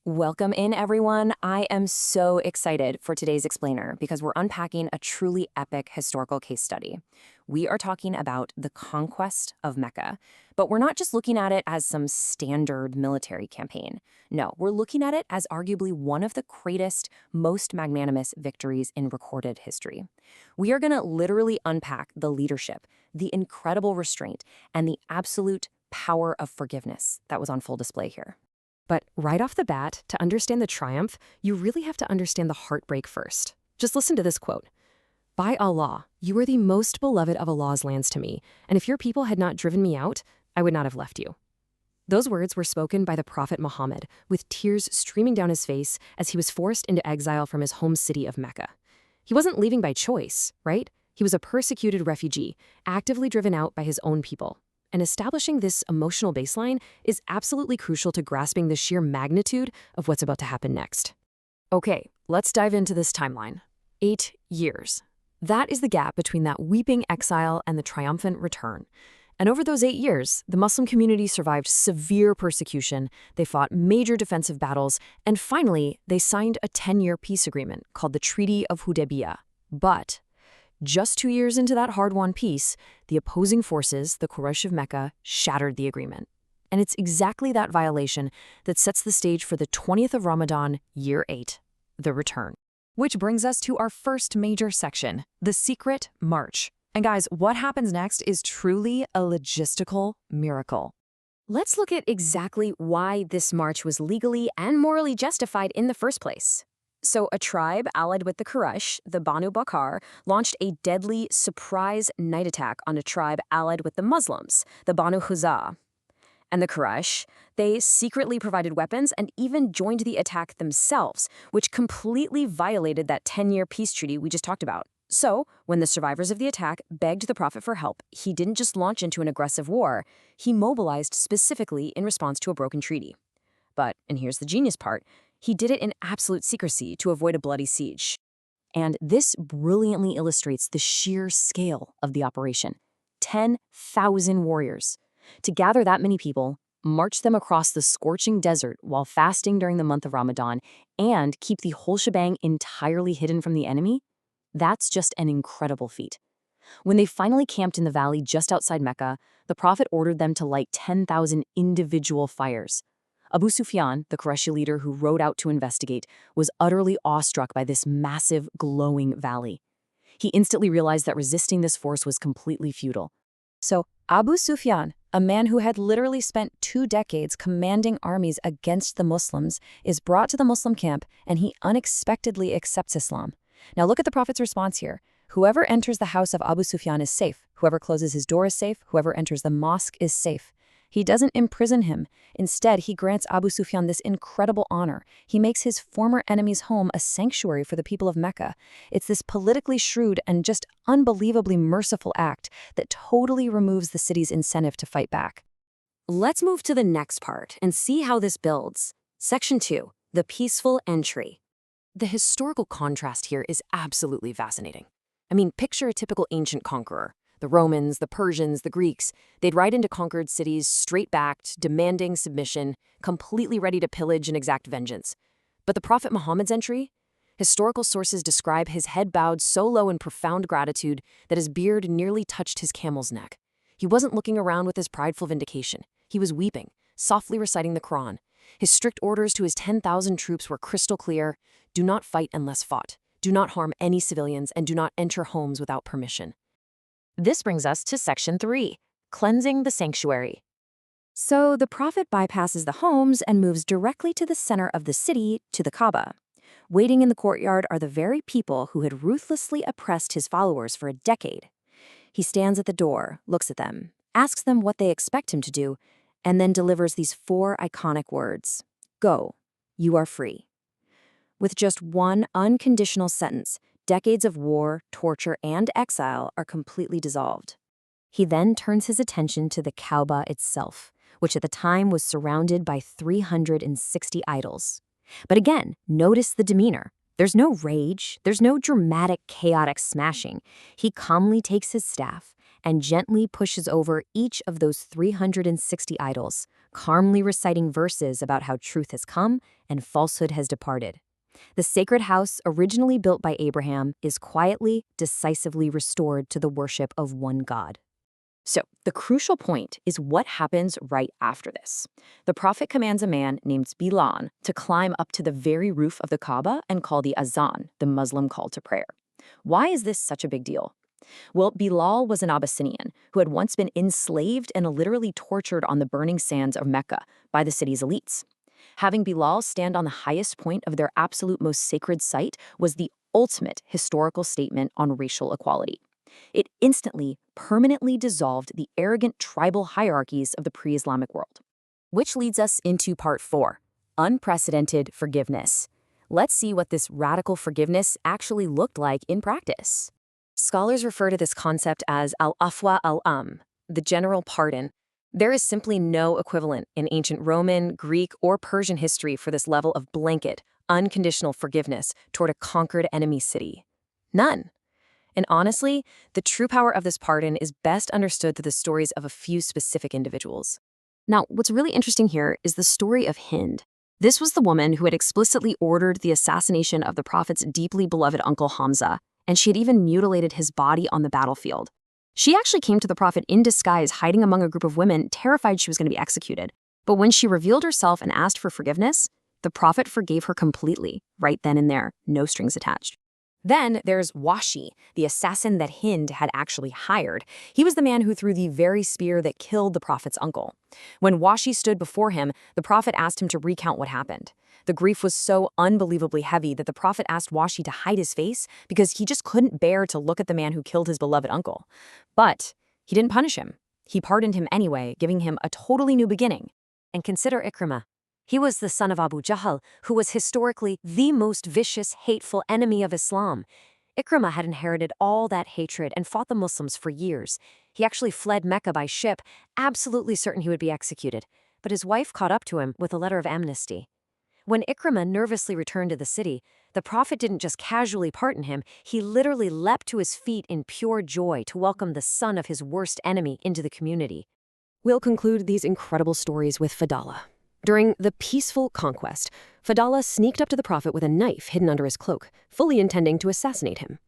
Welcome in, everyone. I am so excited for today's explainer because we're unpacking a truly epic historical case study. We are talking about the conquest of Mecca, but we're not just looking at it as some standard military campaign. No, we're looking at it as arguably one of the greatest, most magnanimous victories in recorded history. We are going to literally unpack the leadership, the incredible restraint, and the absolute power of forgiveness that was on full display here. But right off the bat, to understand the triumph, you really have to understand the heartbreak first. Just listen to this quote. "By Allah, you are the most beloved of Allah's lands to me, and if your people had not driven me out, I would not have left you." Those words were spoken by the Prophet Muhammad, with tears streaming down his face as he was forced into exile from his home city of Mecca. He wasn't leaving by choice, right? He was a persecuted refugee, actively driven out by his own people. And establishing this emotional baseline is absolutely crucial to grasping the sheer magnitude of what's about to happen next. Okay, let's dive into this timeline. 8 years. That is the gap between that weeping exile and the triumphant return. And over those 8 years, the Muslim community survived severe persecution, they fought major defensive battles, and finally, they signed a 10-year peace agreement called the Treaty of Hudaybiyah. But just 2 years into that hard-won peace, the opposing forces, the Quraysh of Mecca, shattered the agreement. And it's exactly that violation that sets the stage for the 20th of Ramadan, year 8, the return. Which brings us to our first major section, the secret march. And guys, what happens next is truly a logistical miracle. Let's look at exactly why this march was legally and morally justified in the first place. So a tribe allied with the Quraysh, the Banu Bakr, launched a deadly surprise night attack on a tribe allied with the Muslims, the Banu Khuzā. And the Quraysh, they secretly provided weapons and even joined the attack themselves, which completely violated that 10-year peace treaty we just talked about. So, when the survivors of the attack begged the Prophet for help, he didn't just launch into an aggressive war, he mobilized specifically in response to a broken treaty. But, and here's the genius part, he did it in absolute secrecy to avoid a bloody siege. And this brilliantly illustrates the sheer scale of the operation. 10,000 warriors. To gather that many people, march them across the scorching desert while fasting during the month of Ramadan, and keep the whole shebang entirely hidden from the enemy, that's just an incredible feat. When they finally camped in the valley just outside Mecca, the Prophet ordered them to light 10,000 individual fires. Abu Sufyan, the Qurayshi leader who rode out to investigate, was utterly awestruck by this massive, glowing valley. He instantly realized that resisting this force was completely futile. So, Abu Sufyan, a man who had literally spent 2 decades commanding armies against the Muslims, is brought to the Muslim camp and he unexpectedly accepts Islam. Now look at the Prophet's response here. Whoever enters the house of Abu Sufyan is safe. Whoever closes his door is safe. Whoever enters the mosque is safe. He doesn't imprison him. Instead, he grants Abu Sufyan this incredible honor. He makes his former enemy's home a sanctuary for the people of Mecca. It's this politically shrewd and just unbelievably merciful act that totally removes the city's incentive to fight back. Let's move to the next part and see how this builds. Section 2, the peaceful entry. The historical contrast here is absolutely fascinating. I mean, picture a typical ancient conqueror. The Romans, the Persians, the Greeks, they'd ride into conquered cities straight-backed, demanding submission, completely ready to pillage and exact vengeance. But the Prophet Muhammad's entry? Historical sources describe his head bowed so low in profound gratitude that his beard nearly touched his camel's neck. He wasn't looking around with his prideful vindication. He was weeping, softly reciting the Quran. His strict orders to his 10,000 troops were crystal clear: do not fight unless fought, do not harm any civilians, and do not enter homes without permission. This brings us to Section 3, cleansing the sanctuary. So the Prophet bypasses the homes and moves directly to the center of the city, to the Kaaba. Waiting in the courtyard are the very people who had ruthlessly oppressed his followers for a decade. He stands at the door, looks at them, asks them what they expect him to do, and then delivers these 4 iconic words: "Go, you are free." With just one unconditional sentence, decades of war, torture, and exile are completely dissolved. He then turns his attention to the Kaaba itself, which at the time was surrounded by 360 idols. But again, notice the demeanor. There's no rage, there's no dramatic, chaotic smashing. He calmly takes his staff and gently pushes over each of those 360 idols, calmly reciting verses about how truth has come and falsehood has departed. The sacred house, originally built by Abraham, is quietly, decisively restored to the worship of one God. So, the crucial point is what happens right after this. The Prophet commands a man named Bilal to climb up to the very roof of the Kaaba and call the azan, the Muslim call to prayer. Why is this such a big deal? Well, Bilal was an Abyssinian who had once been enslaved and literally tortured on the burning sands of Mecca by the city's elites. Having Bilal stand on the highest point of their absolute most sacred site was the ultimate historical statement on racial equality. It instantly, permanently dissolved the arrogant tribal hierarchies of the pre-Islamic world. Which leads us into part 4, unprecedented forgiveness. Let's see what this radical forgiveness actually looked like in practice. Scholars refer to this concept as al-afwa al-am, the general pardon. There is simply no equivalent in ancient Roman, Greek, or Persian history for this level of blanket, unconditional forgiveness toward a conquered enemy city. None. And honestly, the true power of this pardon is best understood through the stories of a few specific individuals. Now, what's really interesting here is the story of Hind. This was the woman who had explicitly ordered the assassination of the Prophet's deeply beloved uncle Hamza, and she had even mutilated his body on the battlefield. She actually came to the Prophet in disguise, hiding among a group of women, terrified she was going to be executed. But when she revealed herself and asked for forgiveness, the Prophet forgave her completely, right then and there, no strings attached. Then there's Washi, the assassin that Hind had actually hired. He was the man who threw the very spear that killed the Prophet's uncle. When Washi stood before him, the Prophet asked him to recount what happened. The grief was so unbelievably heavy that the Prophet asked Washi to hide his face because he just couldn't bear to look at the man who killed his beloved uncle. But he didn't punish him. He pardoned him anyway, giving him a totally new beginning. And consider Ikrimah. He was the son of Abu Jahl, who was historically the most vicious, hateful enemy of Islam. Ikrimah had inherited all that hatred and fought the Muslims for years. He actually fled Mecca by ship, absolutely certain he would be executed. But his wife caught up to him with a letter of amnesty. When Ikrimah nervously returned to the city, the Prophet didn't just casually pardon him, he literally leapt to his feet in pure joy to welcome the son of his worst enemy into the community. We'll conclude these incredible stories with Fadallah. During the peaceful conquest, Fadallah sneaked up to the Prophet with a knife hidden under his cloak, fully intending to assassinate him.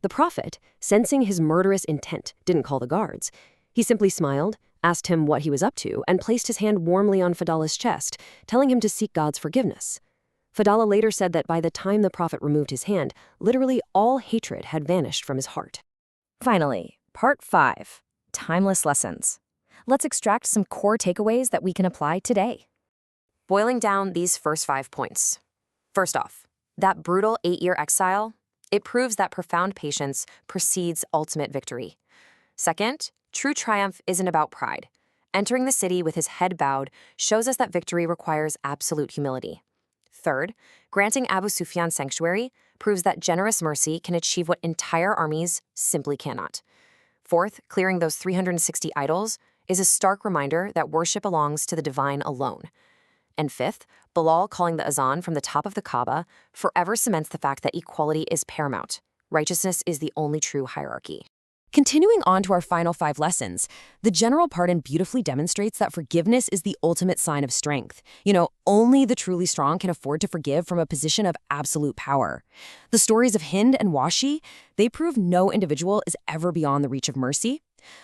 The Prophet, sensing his murderous intent, didn't call the guards. He simply smiled, asked him what he was up to, and placed his hand warmly on Fadallah's chest, telling him to seek God's forgiveness. Fadallah later said that by the time the Prophet removed his hand, literally all hatred had vanished from his heart. Finally, part 5, timeless lessons. Let's extract some core takeaways that we can apply today. Boiling down these first 5 points. First off, that brutal 8-year exile, it proves that profound patience precedes ultimate victory. Second, true triumph isn't about pride. Entering the city with his head bowed shows us that victory requires absolute humility. Third, granting Abu Sufyan sanctuary proves that generous mercy can achieve what entire armies simply cannot. Fourth, clearing those 360 idols is a stark reminder that worship belongs to the divine alone. And fifth, Bilal calling the azan from the top of the Kaaba forever cements the fact that equality is paramount. Righteousness is the only true hierarchy. Continuing on to our final 5 lessons, the general pardon beautifully demonstrates that forgiveness is the ultimate sign of strength. Only the truly strong can afford to forgive from a position of absolute power. The stories of Hind and Washi, they prove no individual is ever beyond the reach of mercy.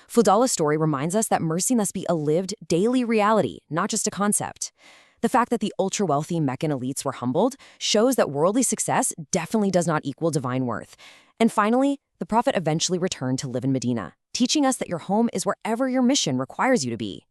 Fadallah's story reminds us that mercy must be a lived, daily reality, not just a concept. The fact that the ultra-wealthy Meccan elites were humbled shows that worldly success definitely does not equal divine worth. And finally, the Prophet eventually returned to live in Medina, teaching us that your home is wherever your mission requires you to be.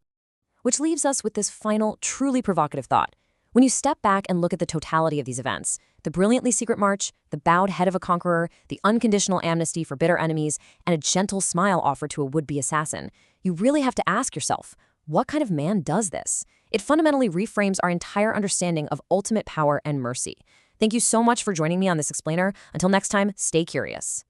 Which leaves us with this final, truly provocative thought. When you step back and look at the totality of these events, the brilliantly secret march, the bowed head of a conqueror, the unconditional amnesty for bitter enemies, and a gentle smile offered to a would-be assassin, you really have to ask yourself, what kind of man does this? It fundamentally reframes our entire understanding of ultimate power and mercy. Thank you so much for joining me on this explainer. Until next time, stay curious.